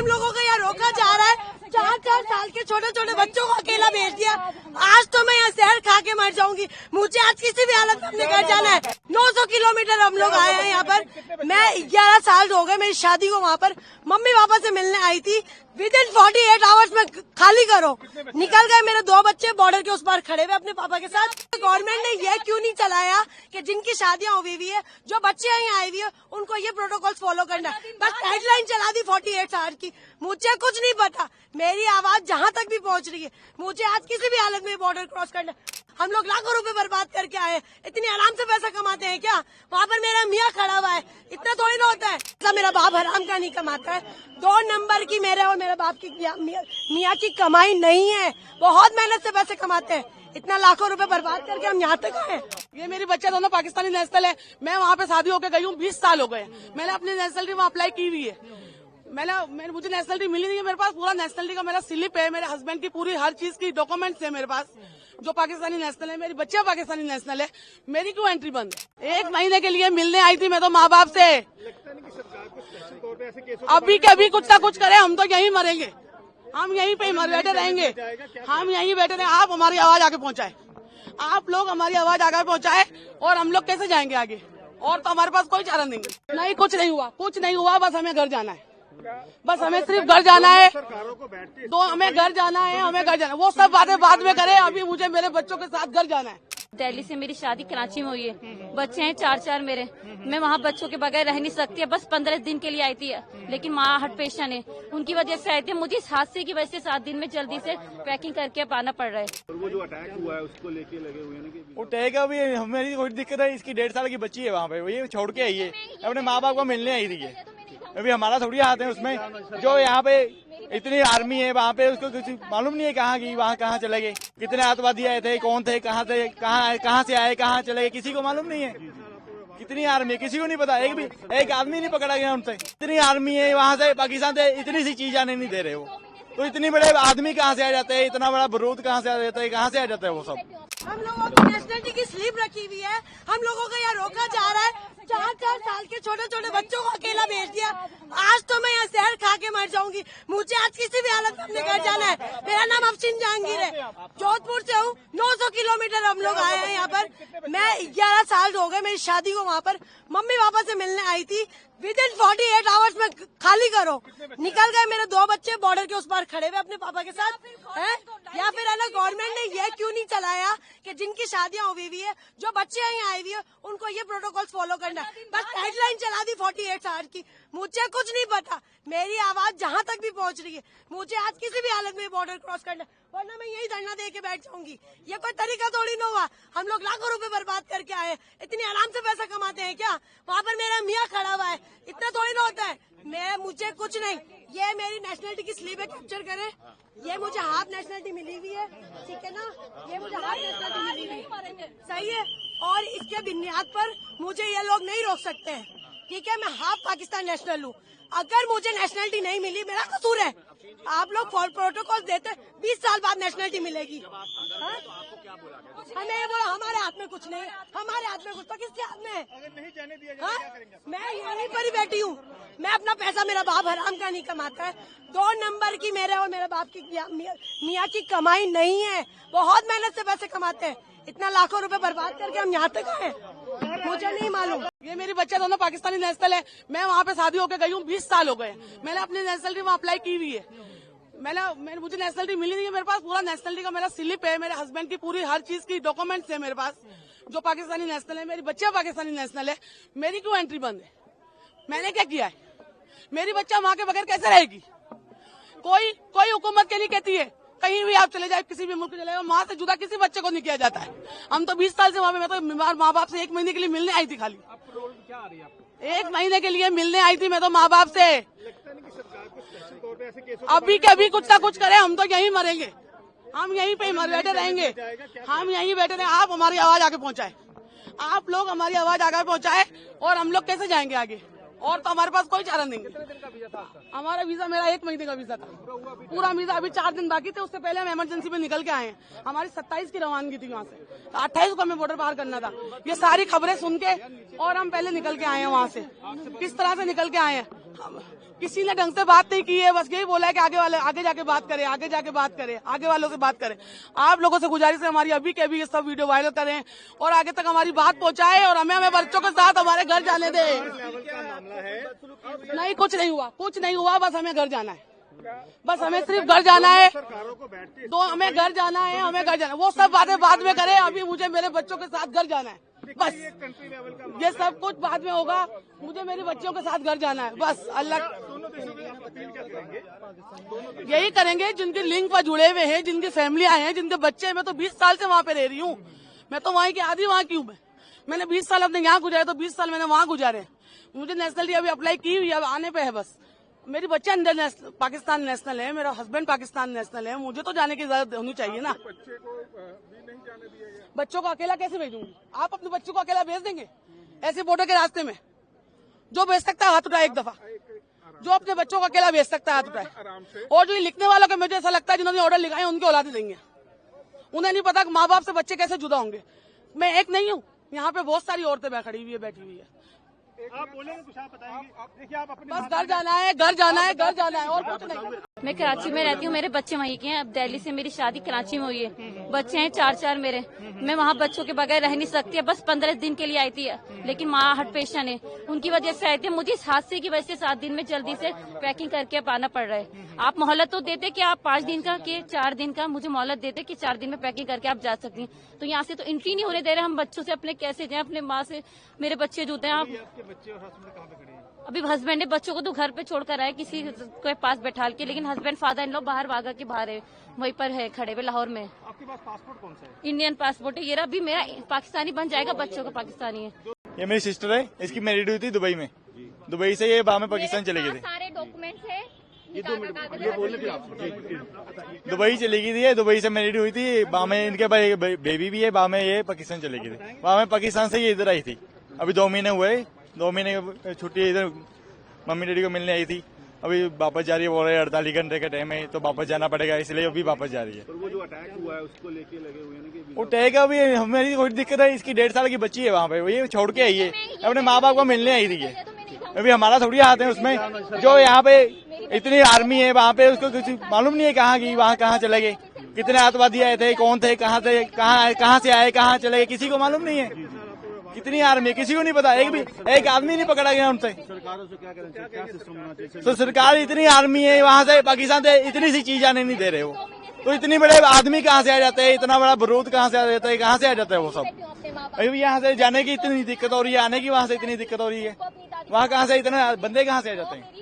हम लोगों को यहाँ रोका जा रहा है। 4-4 साल के छोटे छोटे बच्चों को अकेला भेज दिया। आज तो मैं यहाँ जहर खा के मर जाऊंगी। मुझे आज किसी भी हालत में अपने घर जाना है। 900 किलोमीटर हम लोग आए हैं यहाँ पर। मैं 11 साल हो गए मेरी शादी को। वहाँ पर मम्मी पापा से मिलने आई थी। विदिन 48 आवर्स में खाली करो। निकल गए मेरे 2 बच्चे बॉर्डर के उस पार खड़े हुए अपने पापा के साथ। गवर्नमेंट ने ये क्यों नहीं चलाया कि जिनकी शादियां हुई हुई है, जो बच्चे यहाँ आए हुए हैं, उनको ये प्रोटोकॉल फॉलो करना है। बस गाइडलाइन चला दी 48 आवर की। मुझे कुछ नहीं पता। मेरी आवाज जहाँ तक भी पहुँच रही है। मुझे आज किसी भी हालत में बॉर्डर क्रॉस करना है। हम लोग लाखों रुपए बर्बाद करके आए। इतनी आराम से पैसा कमाते हैं क्या? वहाँ पर मेरा मियाँ खड़ा हुआ है। इतना थोड़ी ना होता है। ऐसा मेरा बाप हराम का नहीं कमाता है। 2 नंबर की मेरे और मेरे बाप की मियाँ की कमाई नहीं है। बहुत मेहनत से पैसे कमाते हैं। इतना लाखों रुपए बर्बाद करके हम यहाँ तक आए। ये मेरी बच्चे दोनों पाकिस्तानी नेशनल है। मैं वहाँ पे शादी होकर गई हूँ। 20 साल हो गए। मैंने अपनी नेशनलिटी वहाँ अप्लाई की हुई है। मुझे नेशनलिटी मिली नहीं है। मेरे पास पूरा नेशनलिटी का मेरा स्लिप है। मेरे हस्बैंड की पूरी हर चीज की डॉक्यूमेंट्स है मेरे पास, जो पाकिस्तानी नेशनल है। मेरी बच्चे पाकिस्तानी नेशनल है। मेरी क्यों एंट्री बंद है? 1 महीने के लिए मिलने आई थी मैं तो माँ बाप से। अभी के अभी कुछ ना कुछ करे। हम तो यहीं मरेंगे। हम यहीं पे बैठे रहेंगे। हम यहीं बैठे रहे। आप हमारी आवाज आगे पहुँचाए। आप लोग हमारी आवाज आगे पहुँचाए। और हम लोग कैसे जाएंगे आगे? और तो हमारे पास कोई चारा नहीं। नहीं, कुछ नहीं हुआ। कुछ नहीं हुआ। बस हमें घर जाना है। बस हमें सिर्फ घर जाना है। हमें घर जाना है। हमें घर जाना है। वो सब बातें बाद में करें। अभी मुझे मेरे बच्चों के साथ घर जाना है। दिल्ली से मेरी शादी कराची में हुई है। बच्चे हैं 4 मेरे। मैं वहाँ बच्चों के बगैर रह नहीं सकती। बस 15 दिन के लिए आई थी, लेकिन माँ हट पेशेंट है, उनकी वजह से आई थी। मुझे इस हादसे की वजह से 7 दिन में जल्दी से पैकिंग करके आना पड़ रहा है। वो जो अटैक हुआ है उसको लेके लगे हुए हैं वो अटैक अभी हमें कोई दिक्कत है। इसकी 1.5 साल की बच्ची है वहाँ पे। ये छोड़ के आई है। अपने माँ बाप को मिलने आई थी है। अभी हमारा थोड़ी हाथ है उसमें। जो यहाँ पे इतनी आर्मी है वहाँ पे, उसको कुछ मालूम नहीं है कहाँ की, वहाँ कहाँ चले गए, कितने आतंकवादी आए थे, कौन थे, कहाँ से आए, कहाँ चले गए, किसी को मालूम नहीं है। कितनी आर्मी है किसी को नहीं पता। एक आदमी नहीं पकड़ा गया उनसे। इतनी आर्मी है वहाँ से, पाकिस्तान से इतनी सी चीज आने नहीं दे रहे वो। तो इतनी बड़े आदमी कहाँ से आ जाते हैं? इतना बड़ा बारूद कहाँ से आ जाता है? कहाँ से आ जाता है वो सब? हम लोगों की नेशनलिटी की स्लिप रखी हुई है। हम लोगों को यहाँ रोका जा रहा है। 4-4 साल के छोटे छोटे बच्चों को अकेला भेज दिया। आज तो मैं यहाँ जहर खा के मर जाऊंगी। मुझे आज किसी भी हालत में अपने घर जाना है। मेरा नाम अफसीन जहांगीर है। जोधपुर से हूँ। 900 किलोमीटर हम लोग आए हैं यहाँ पर। मैं 11 साल हो गए मेरी शादी को। वहाँ पर मम्मी पापा से मिलने आई थी। विदिन 48 आवर्स में खाली करो। निकल गए मेरे 2 बच्चे बॉर्डर के उस पार खड़े हुए अपने पापा के साथ हैं। या फिर है ना, गवर्नमेंट ने ये क्यों नहीं चलाया कि जिनकी शादियां हुई हुई है, जो बच्चे यहाँ आए हुए हैं, उनको ये प्रोटोकॉल फॉलो करना है। बस गाइडलाइन चला दी 48 आवर की। मुझे कुछ नहीं पता। मेरी आवाज जहाँ तक भी पहुँच रही है। मुझे आज किसी भी हालत में बॉर्डर क्रॉस करना है, वरना मैं यही धरना दे के बैठ जाऊंगी। ये कोई तरीका थोड़ी ना हुआ। हम लोग लाखों रुपए बर्बाद करके आए। इतनी आराम से पैसा कमाते हैं क्या? वहाँ पर मेरा मियाँ खड़ा हुआ है। इतना थोड़ी ना होता है। मुझे कुछ नहीं। ये मेरी नेशनलिटी की स्लीव है, कैप्चर करें। ये मुझे हाफ नेशनलिटी मिली हुई है, ठीक है ना? ये मुझे हाफ नेशनलिटी मिली हुई है, सही है। और इसके बुनियाद पर मुझे ये लोग नहीं रोक सकते हैं, ठीक है? मैं हाफ पाकिस्तान नेशनल हूँ। अगर मुझे नेशनलिटी नहीं मिली, मेरा कसूर है। आप लोग प्रोटोकॉल देते, 20 साल बाद नेशनलिटी मिलेगी। हमें ये बोला हमारे हाथ में कुछ नहीं है। हमारे हाथ में कुछ तो किसके हाथ में है? अगर नहीं जाने दिया जाए, मैं यहीं पर ही बैठी हूँ। मैं अपना पैसा, मेरा बाप हराम का नहीं कमाता है। 2 नंबर की मेरे और मेरे बाप की मियाँ की कमाई नहीं है। बहुत मेहनत से पैसे कमाते हैं। इतना लाखों रुपए बर्बाद करके हम यहाँ तक आए। मुझे नहीं मालूम। ये मेरी बच्चे दोनों पाकिस्तानी नेशनल है। मैं वहाँ पे शादी होकर गई हूँ। 20 साल हो गए। मैंने अपनी नेशनलिटी वहाँ अप्लाई की हुई है। मुझे नेशनलिटी मिली नहीं है। मेरे पास पूरा नेशनलिटी का मेरा स्लिप है। मेरे हस्बैंड की पूरी हर चीज की डॉक्यूमेंट्स है मेरे पास, जो पाकिस्तानी नेशनल है। मेरी बच्चे पाकिस्तानी नेशनल है। मेरी क्यों एंट्री बंद है? मैंने क्या किया है? मेरी बच्चा माँ के बगैर कैसे रहेगी? कोई हुकूमत के लिए कहती है कहीं भी आप चले जाए, किसी भी मुल्क चले जाए, माँ से जुदा किसी बच्चे को नहीं किया जाता है। हम तो 20 साल से वहाँ पे, मैं तो बीमार माँ बाप से 1 महीने के लिए मिलने आई थी। खाली 1 महीने के लिए मिलने आई थी मैं तो माँ बाप से। अभी के अभी कुछ ना कुछ करे। हम तो यहीं मरेंगे। हम यहीं पे बैठे रहेंगे। हम यहीं बैठे रहे। आप हमारी आवाज आगे पहुँचाए। आप लोग हमारी आवाज आगे पहुँचाए। और हम लोग कैसे जाएंगे आगे? और तो हमारे पास कोई चारा नहीं। हमारा वीजा, मेरा 1 महीने का वीजा था। पूरा वीजा अभी 4 दिन बाकी थे। उससे पहले हम इमरजेंसी में निकल के आए हैं। हमारी 27 की रवानगी थी वहाँ से। 28 को हमें बॉर्डर पार करना था। ये सारी खबरें सुन के और हम पहले निकल के आए हैं वहाँ से। किस तरह से निकल के आए हैं? किसी ने ढंग से बात नहीं की है, बस यही बोला है कि आगे जाके बात करें, आगे वालों से बात करें। आप लोगों से गुजारिश है हमारी अभी के अभी ये सब वीडियो वायरल करें और आगे तक हमारी बात पहुंचाए और हमें बच्चों के साथ हमारे घर जाने दें। नहीं, कुछ नहीं हुआ, बस हमें घर जाना है, बस हमें सिर्फ घर जाना है, हमें घर जाना है, वो सब बातें बाद में करें, अभी मुझे मेरे बच्चों के साथ घर जाना है, बस ये सब कुछ बाद में होगा, मुझे मेरे बच्चों के साथ घर जाना है, बस अल्लाह यही करेंगे जिनके लिंक पर जुड़े हुए हैं, जिनकी फैमिलियां हैं, जिनके बच्चे हैं। मैं तो 20 साल से वहाँ पे रह रही हूँ, मैं तो वहीं की आधी वहाँ की हूँ। मैंने 20 साल अपने यहाँ गुजारे तो 20 साल मैंने वहाँ गुजारे। मुझे नेशनलिटी अभी अप्लाई की हुई है, अब आने पे है बस। मेरी बच्चे अंदर पाकिस्तान नेशनल है, मेरा हस्बैंड पाकिस्तान नेशनल है, मुझे तो जाने की इजाजत होनी चाहिए ना। बच्चों को अकेला कैसे भेजूंगी? आप अपने बच्चों को अकेला भेज देंगे ऐसे बॉर्डर के रास्ते में? जो भेज सकता है हाथ उठाए एक दफा, जो अपने बच्चों को अकेला भेज सकता है हाथ उठाए। और जो लिखने वालों को मुझे ऐसा लगता है जिन्होंने ऑर्डर लिखाए उनके औलादे देंगे, उन्हें नहीं पता कि माँ बाप से बच्चे कैसे जुदा होंगे। मैं एक नहीं हूँ, यहाँ पे बहुत सारी औरतें खड़ी हुई है, बैठी हुई है। आप बोलेंगे कुछ, आप बताएंगे। देखिए आप अपने बस घर जाना है और कुछ नहीं। मैं कराची में रहती हूँ, मेरे बच्चे वहीं के हैं। अब दिल्ली से मेरी शादी कराची में हुई है, बच्चे हैं 4 मेरे। मैं वहाँ बच्चों के बगैर रह नहीं सकती, बस 15 दिन के लिए आई थी, लेकिन माँ हार्ट पेशेंट है, उनकी वजह से आई थी। मुझे इस हादसे की वजह से 7 दिन में जल्दी से पैकिंग करके अब आना पड़ रहा है। आप मोहलत तो देते कि आप 5 दिन का कि 4 दिन का, मुझे मोहलत देते कि 4 दिन में पैकिंग करके आप जा सकती हैं। तो यहाँ से तो एंट्री नहीं होने दे रहे। हम बच्चों से अपने कैसे जाएं? अपने माँ से मेरे बच्चे जुड़ते हैं। आप बच्चे और हस्बैंड कहाँ पे खड़े हैं? अभी हस्बैंड ने बच्चों को तो घर पे छोड़कर आए किसी के पास बैठा के, लेकिन हस्बैंड फादर इन लोग बाहर वागा के बाहर है, वहीं पर है खड़े हुए लाहौर में। आपके पास पासपोर्ट कौन सा है? इंडियन पासपोर्ट है, ये रहा। अभी मेरा पाकिस्तानी बन जाएगा, बच्चों का पाकिस्तानी है। ये मेरी सिस्टर है, इसकी मैरिड हुई थी दुबई में। दुबई से ये बाद में पाकिस्तान चले गए थे। सारे डॉक्यूमेंट्स है, दुबई चली गई थी, दुबई से मैरिड हुई थी। वहाँ में इनके बेबी भी है, वहाँ में ये पाकिस्तान चले गए थे। वहाँ में पाकिस्तान से ये इधर आई थी, अभी 2 महीने हुए, 2 महीने की छुट्टी इधर मम्मी डैडी को मिलने आई थी। अभी वापस जा रही है, बोल रहे 48 घंटे का टाइम है तो वापस जाना पड़ेगा, इसलिए अभी वापस जा रही है। और वो जो अटैक हुआ है उसको लेके लगे हुए हैं ना कि वो टैग अभी हमें कोई दिक्कत है, इसकी 1.5 साल की बच्ची है वहाँ पे, ये छोड़ के आई है, अपने माँ बाप को मिलने आई थी। अभी हमारा थोड़ी हाथ है उसमें। जो यहाँ पे इतनी आर्मी है वहाँ पे, उसको कुछ मालूम नहीं है कहाँ की, वहाँ कहाँ चले गए, कितने आतंकवादी आए थे, कौन थे, कहाँ से आए, कहाँ चले गए, किसी को मालूम नहीं है। कितनी आर्मी, किसी को नहीं पता, एक आदमी नहीं पकड़ा गया उनसे। सरकारों से क्या करें, क्या सिस्टम होना चाहिए? तो सरकार इतनी आर्मी है वहाँ से, पाकिस्तान से इतनी सी चीज आने नहीं दे रहे वो, तो इतनी बड़े आदमी कहाँ से आ जाते हैं, इतना बड़ा बारूद कहाँ से आ जाता है, कहाँ से आ जाता है वो सब। अभी यहाँ से जाने की इतनी दिक्कत हो रही है, आने की वहाँ से इतनी दिक्कत हो रही है, वहाँ कहाँ से इतने बंदे कहाँ से आ जाते हैं।